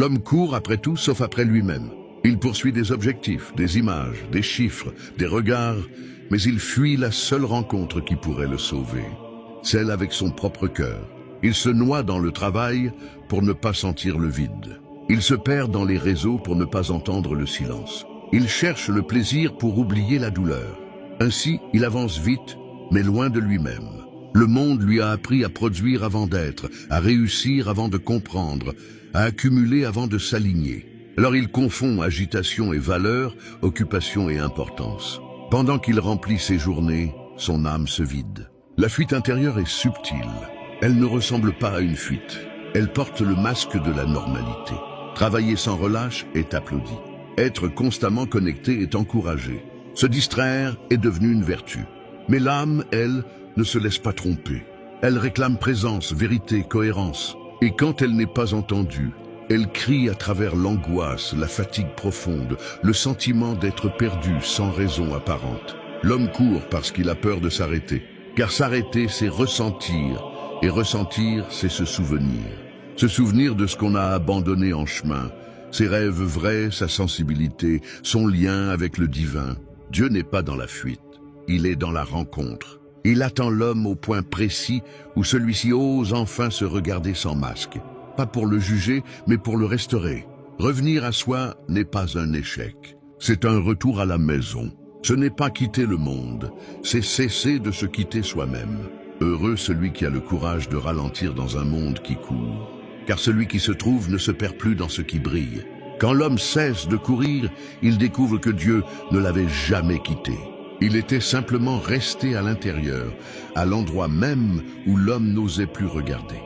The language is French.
L'homme court après tout sauf après lui-même. Il poursuit des objectifs, des images, des chiffres, des regards, mais il fuit la seule rencontre qui pourrait le sauver, celle avec son propre cœur. Il se noie dans le travail pour ne pas sentir le vide. Il se perd dans les réseaux pour ne pas entendre le silence. Il cherche le plaisir pour oublier la douleur. Ainsi, il avance vite, mais loin de lui-même. Le monde lui a appris à produire avant d'être, à réussir avant de comprendre, à accumuler avant de s'aligner. Alors il confond agitation et valeur, occupation et importance. Pendant qu'il remplit ses journées, son âme se vide. La fuite intérieure est subtile. Elle ne ressemble pas à une fuite. Elle porte le masque de la normalité. Travailler sans relâche est applaudi. Être constamment connecté est encouragé. Se distraire est devenu une vertu. Mais l'âme, elle, ne se laisse pas tromper. Elle réclame présence, vérité, cohérence. Et quand elle n'est pas entendue, elle crie à travers l'angoisse, la fatigue profonde, le sentiment d'être perdu sans raison apparente. L'homme court parce qu'il a peur de s'arrêter. Car s'arrêter, c'est ressentir. Et ressentir, c'est se souvenir. Se souvenir de ce qu'on a abandonné en chemin. Ses rêves vrais, sa sensibilité, son lien avec le divin. Dieu n'est pas dans la fuite. Il est dans la rencontre. Il attend l'homme au point précis où celui-ci ose enfin se regarder sans masque. Pas pour le juger, mais pour le restaurer. Revenir à soi n'est pas un échec. C'est un retour à la maison. Ce n'est pas quitter le monde, c'est cesser de se quitter soi-même. Heureux celui qui a le courage de ralentir dans un monde qui court. Car celui qui se trouve ne se perd plus dans ce qui brille. Quand l'homme cesse de courir, il découvre que Dieu ne l'avait jamais quitté. Il était simplement resté à l'intérieur, à l'endroit même où l'homme n'osait plus regarder.